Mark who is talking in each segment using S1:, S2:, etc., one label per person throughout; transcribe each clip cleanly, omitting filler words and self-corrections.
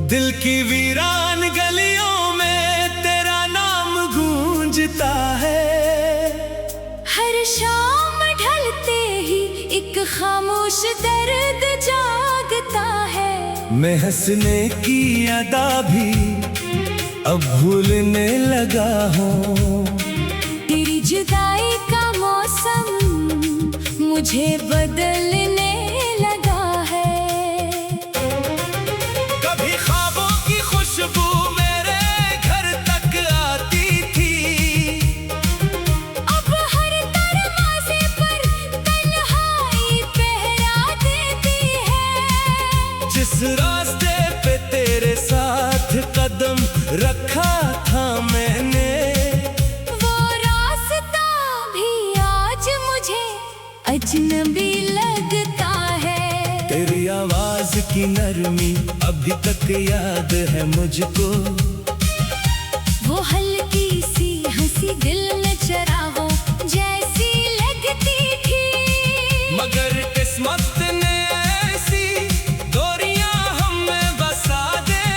S1: दिल की वीरान गलियों में तेरा नाम गूंजता है।
S2: हर शाम ढलते ही एक खामोश दर्द जागता है।
S1: मैं हंसने की अदा भी अब भूलने लगा हूँ।
S2: तेरी जुदाई का मौसम मुझे बदलने लगा है।
S1: कभी ख्वाबों की खुशबू मेरे घर तक आती थी,
S2: अब हर दरवाजे पर तन्हाई पहरा देती है।
S1: जिस रास्ते पे तेरे साथ कदम रखा था मैंने,
S2: वो रास्ता भी आज मुझे अजनबी लगता है।
S1: तेरी आवाज की नरमी अभी तक याद है मुझको।
S2: वो हल्की सी हंसी दिल में चरागों जैसी लगती थी।
S1: मगर किस्मत ने ऐसी दूरियां हमें बसा दे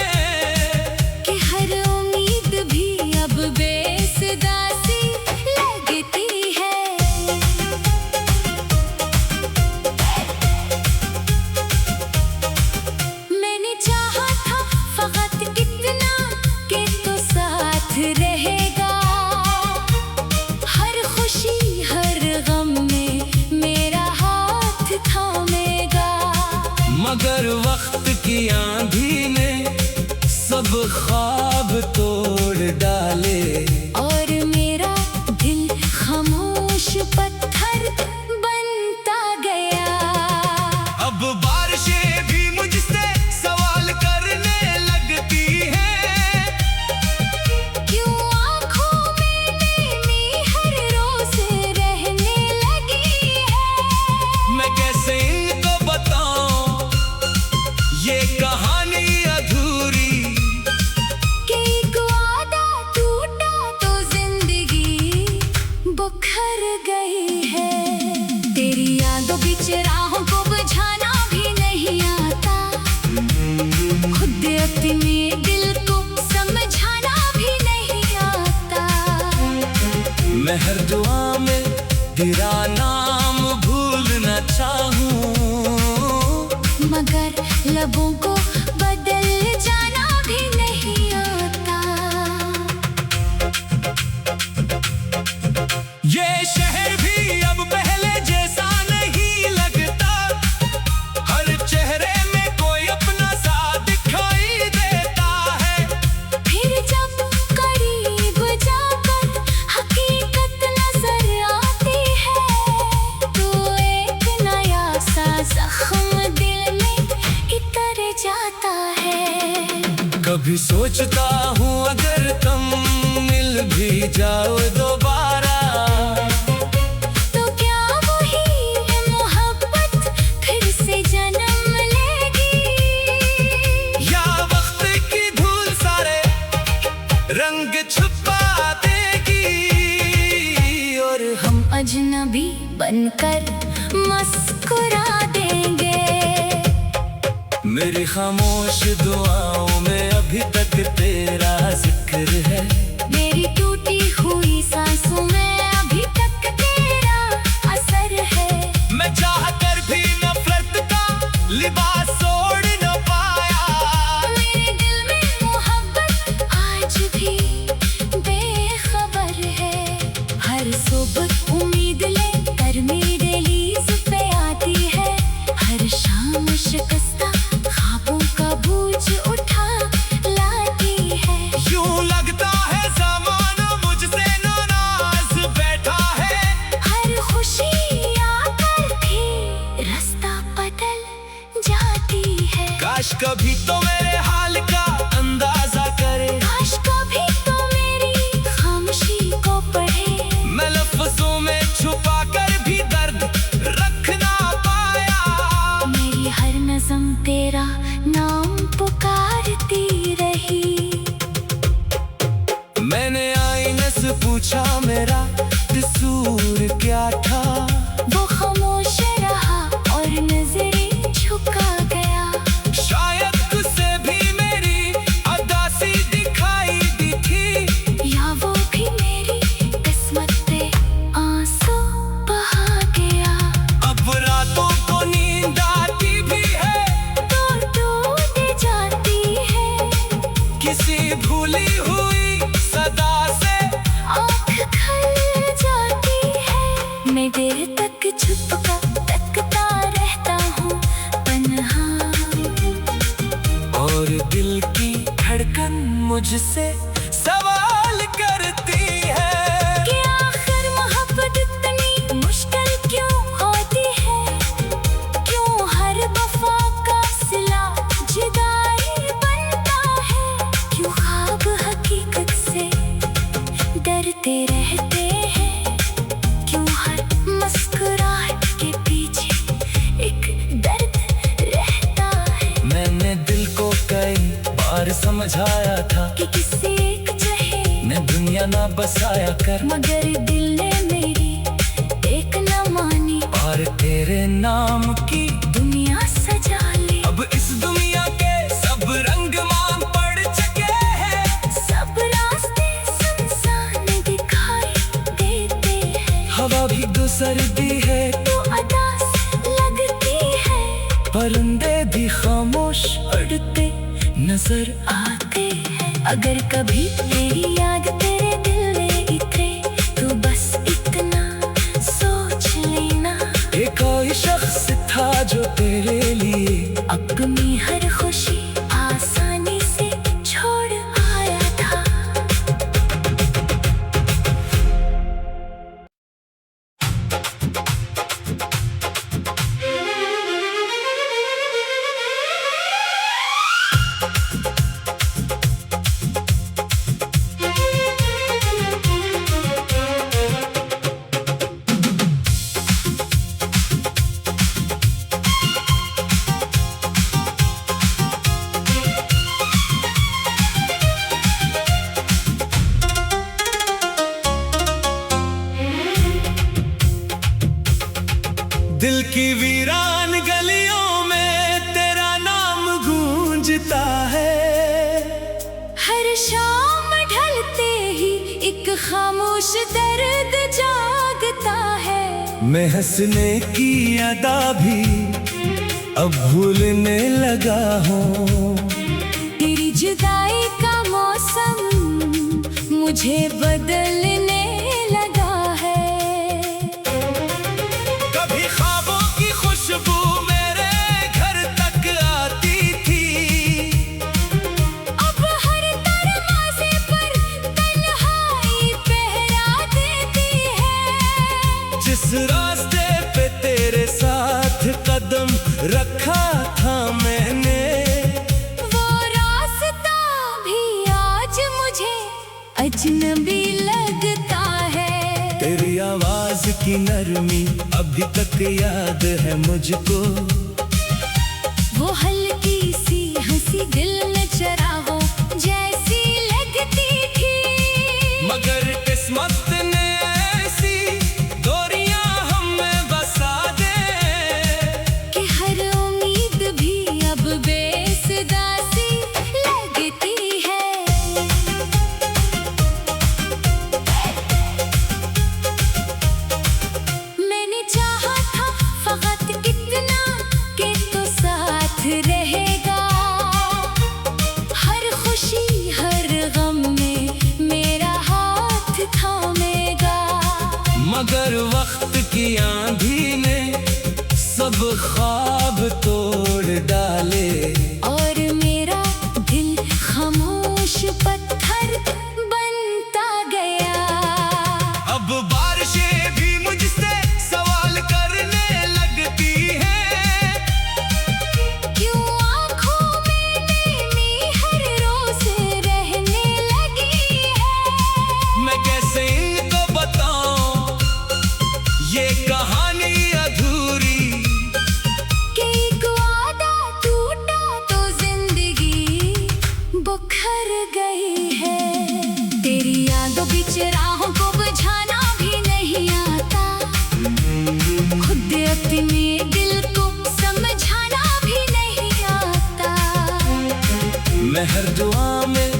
S2: कि हर उम्मीद भी अब बेसुदा सी लगती है। मैंने चाहा था फकत कितना कि तो साथ रहेगा। हर खुशी हर गम में मेरा हाथ थामेगा।
S1: मगर वक्त की आंधी ने सब ख्वाब तोड़ डाले,
S2: और मेरा दिल खामोश पत्थर बनता गया।
S1: अब बारिशें भी मुझसे सवाल करने लगती हैं।
S2: क्यों आँखों में नैनी हर रोज रहने लगी है।
S1: मैं कैसे इनको बताऊं ये कहानी अधूरी,
S2: कि एक वादा टूटा तो जिंदगी बुखर गई है। तेरी यादों की चिराहों को बुझाना भी नहीं आता। खुद अपने दिल को समझाना भी नहीं आता।
S1: मैं हर दुआ में तेरा नाम भूलना चाहूं,
S2: मगर लबों को बदल जाना भी नहीं आता।
S1: ये शहर भी अब पहले जैसा नहीं लगता। हर चेहरे में कोई अपना सा दिखाई देता है।
S2: फिर जब करीब जाकर हकीकत नजर आती है, तो एक नया सा जख्म दिल में इतर जाता है।
S1: कभी सोचता हूँ अगर तुम मिल भी जाओ दोबारा,
S2: तो क्या वही मोहब्बत फिर से जन्म लेगी।
S1: या वक्त की धूल सारे रंग छुपा देगी,
S2: और हम अजनबी बनकर मुस्कुरा देंगे।
S1: मेरी खामोश दुआओं में अभी तक तेरा जिक्र है।
S2: मेरी टूटी हुई सांसों में अभी तक तेरा असर है।
S1: मैं चाह कर भी नफरत का लिबास ओढ़ न पाया।
S2: मेरे दिल में मोहब्बत आज भी बेखबर है। हर सुबह उम्मीद लेकर मेरे लीज पे आती है। हर शाम शिकस्ता ख्वाबों का बोझ उठा लाती है।
S1: यूं लगता है ज़माना मुझसे नाराज बैठा है।
S2: हर खुशी आकर भी रास्ता बदल जाती है।
S1: काश कभी तो मेरे हाल का अंदाजा करे।
S2: काश कभी तो मेरी खामोशी को पढ़े।
S1: मैं लफ्ज़ों में छुपा कर भी दर्द रख ना पाया।
S2: मेरी हर नज़म तेरा नाम पुकारती रही।
S1: मैंने आईने से पूछा मेरा कसूर क्या था।
S2: वो खामोश रहा और नजरें झुका गया।
S1: शायद तुझसे भी मेरी दिल की धड़कन मुझसे सवाल करती है
S2: कि आखिर मोहब्बत इतनी मुश्किल क्यों होती है, क्यों हर वफा का सिला जुदाई बनता है, क्यों ख्वाब हकीकत से डरते रहते हैं, क्यों हर मुस्कुराहट के पीछे एक दर्द रहता है।
S1: मैंने दिल को कई बार समझाया था
S2: कि किसी एक चाहे
S1: मैं दुनिया ना बसाया कर,
S2: मगर दिल ने मेरी एक न मानी,
S1: और तेरे नाम की
S2: दुनिया सजा ली।
S1: अब इस दुनिया के सब रंग मांग पड़ चुके हैं,
S2: सब रास्ते सुनसान दिखाई देते हैं,
S1: हवा भी गुजरती है
S2: तो अदास लगती है,
S1: परिंदे भी खामोश उड़ते नजर
S2: आते हैं। अगर कभी तेरी याद तेरे दिल में इतरे तो बस इतना सोच लेना,
S1: एक कोई शख्स था जो तेरे लिए
S2: अपनी हर खुशी आसानी से छोड़ आया था।
S1: दिल की वीरान गलियों में तेरा नाम गूंजता है,
S2: हर शाम ढलते ही एक खामोश दर्द जागता है,
S1: मैं हंसने की अदा भी अब भूलने लगा हूँ,
S2: तेरी जुदाई का मौसम मुझे बदलने लगा है।
S1: कभी ख्वाबों की खुशबू मेरे घर तक आती थी,
S2: अब हर दरवाजे पर तन्हाई पहरा देती है,
S1: जिस रास्ते पे तेरे साथ कदम रखा था मैंने,
S2: वो रास्ता भी आज मुझे अजनबी लगता है।
S1: तेरी आवाज की नरमी अभी तक याद है मुझको,
S2: वो हल्की सी हंसी दिल में चरागों जैसी लगती थी,
S1: मगर किस्मत ने ऐसी दूरियां हमें बसा दे
S2: कि हर उम्मीद भी अब बेसुदा सी लगती है। मैंने चाहा था फकत इतना कि तो साथ रहेगा, हर खुशी हर गम में मेरा हाथ थामेगा,
S1: मगर वक्त की आंधी ने सब ख्वाब तोड़ डाले,
S2: और मेरा दिल खामोश पत्थर बनता गया।
S1: अब बारिशें भी मुझसे सवाल करने लगती हैं,
S2: क्यों आँखों में नमी हर रोज रहने लगी है,
S1: मैं कैसे इनको बताऊं ये कहानी अधूरी,
S2: कि एक वादा टूटा तो जिंदगी बुखर गई है। तेरी यादों की चिराहों को बुझाना भी नहीं आता, खुद अपने दिल को समझाना भी नहीं आता,
S1: मैं हर दुआ में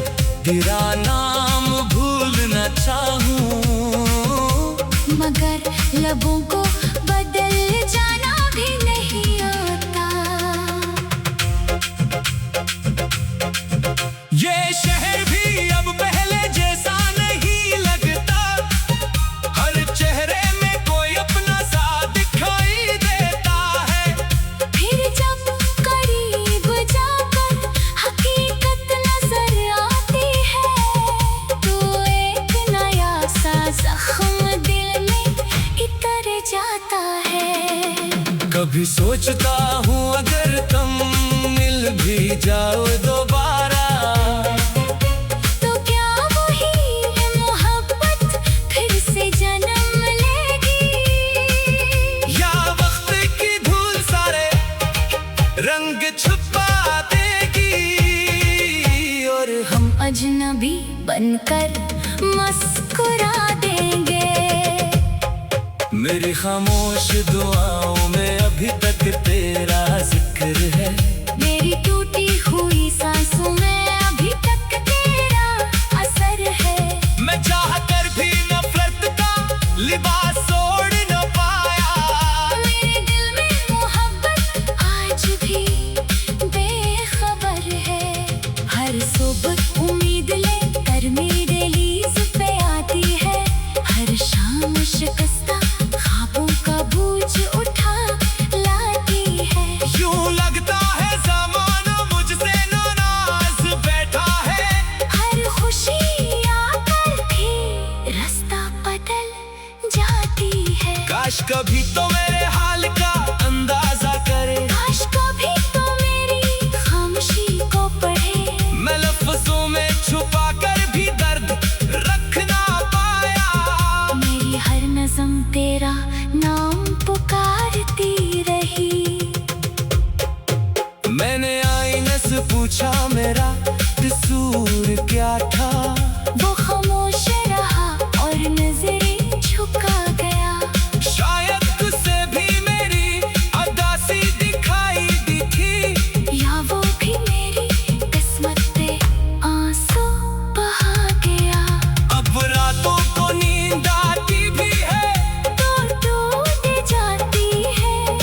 S1: तेरा नाम भूलना चाहूं,
S2: मगर लबों को बदल जाना भी नहीं आता।
S1: ये शहर भी अब पहले जैसा नहीं लगता, हर चेहरे में कोई अपना सा दिखाई देता है,
S2: फिर जब करीब जाकर हकीकत
S1: कभी सोचता हूँ अगर तुम मिल भी जाओ दोबारा,
S2: तो क्या वही है मोहब्बत फिर से जन्म लेगी,
S1: या वक्त की धूल सारे रंग छुपा देगी, और
S2: हम अजनबी बनकर मुस्कुरा देंगे।
S1: मेरी खामोश दुआओं में अभी तक तेरा जिक्र है,
S2: मेरी टूटी हुई सांसों में अभी तक तेरा असर है।
S1: मैं चाह कर भी नफरत का लिबास ओढ़ न पाया,
S2: मेरे दिल में मोहब्बत आज भी बेखबर है। हर सुबह उम्मीद लेकर मेरे लीज पे आती है, हर शाम शिकस्ता ख्वाबों का बोझ उठा लाती है।
S1: यूं लगता है ज़माना मुझसे नाराज बैठा है,
S2: हर खुशी आकर भी रास्ता बदल जाती है।
S1: काश कभी तो मेरे हाल का अंदाजा करे,
S2: काश कभी तो मेरी खामोशी को पढ़े।
S1: मैं लफ्ज़ों में छुपा कर भी दर्द रख ना पाया,
S2: मेरी हर नज़म तेरा नाम पुकारती रही।
S1: मैंने आईने से पूछा मेरा कसूर क्या था,
S2: वो खामोश रहा और नजरें झुका गया।
S1: शायद तुझसे भी मेरी अदासी दिखाई दी थी,
S2: या वो भी मेरी किस्मत पे आंसू बहा गया।
S1: अब रातों को नींद आती भी है,
S2: तो टूट जाती है,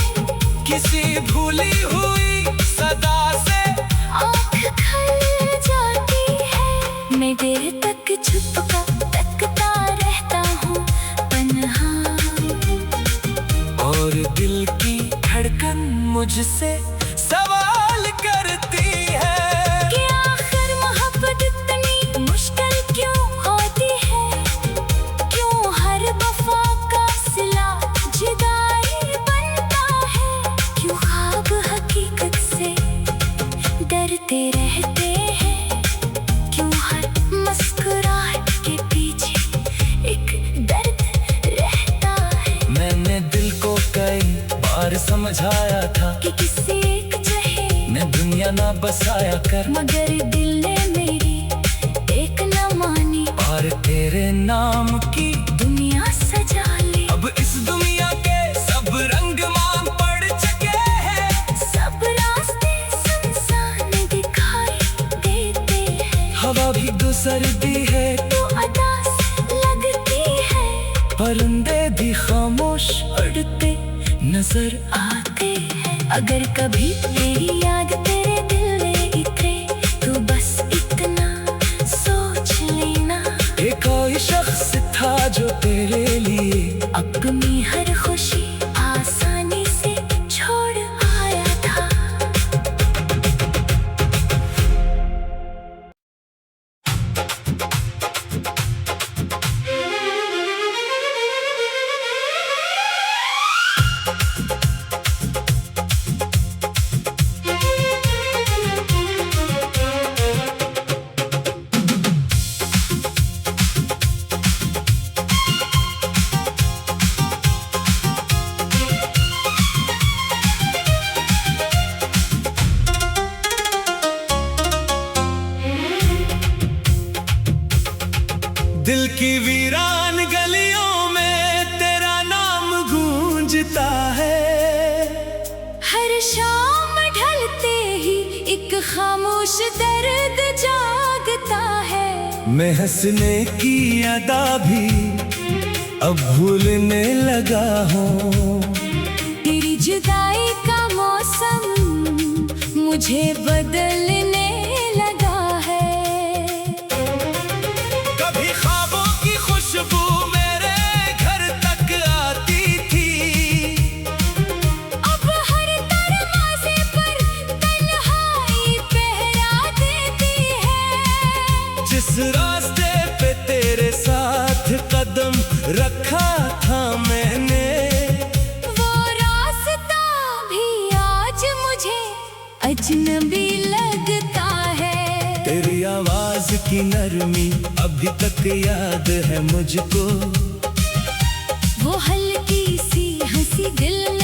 S1: किसी भूली हुई सदा से
S2: आँख खल जाती है। मैं देर तक छुपका तकता रहता हूँ तन्हा,
S1: और दिल की धड़कन मुझसे सवाल करती है
S2: कि आखिर मोहब्बत इतनी मुश्किल क्यों होती है, क्यों हर वफा का सिला जुदाई बनता है, क्यों ख्वाब हकीकत से डरते रहते हैं, क्यों हर मुस्कुराहट के पीछे एक दर्द रहता है।
S1: मैंने दिल को कई बार समझाया था
S2: कि किसी एक चाहे
S1: मैं दुनिया ना बसाया कर,
S2: मगर दिल ने मेरी एक न मानी,
S1: और तेरे नाम की
S2: दुनिया सजा ले।
S1: अब इस दुनिया के सब रंग मांग पड़ चुके हैं,
S2: सब रास्ते सुनसान दिखाई देते हैं,
S1: हवा भी गुजरती है,
S2: तो अदास लगती है,
S1: परिंदे भी खामोश उड़ते
S2: नजर आते हैं। अगर कभी तेरी याद तेरे दिल में इतरे, तो बस इतना सोच लेना,
S1: एक कोई शख्स था जो तेरे लिए
S2: अपनी हर खुशी आसानी से छोड़ आया था।
S1: दिल की वीरान गलियों में तेरा नाम गूंजता है,
S2: हर शाम ढलते ही एक खामोश दर्द जागता है।
S1: मैं हंसने की अदा भी अब भूलने लगा हूँ,
S2: तेरी जुदाई का मौसम मुझे बदलने लगा है।
S1: कभी ख्वाबों की खुशबू मेरे घर तक आती थी,
S2: अब हर दरवाजे पर तन्हाई पहरा देती है।
S1: जिस रास्ते पे तेरे साथ कदम रखा था मैंने,
S2: वो रास्ता अजनबी लगता है।
S1: तेरी आवाज की नरमी अभी तक याद है मुझको।
S2: वो हल्की सी हंसी दिल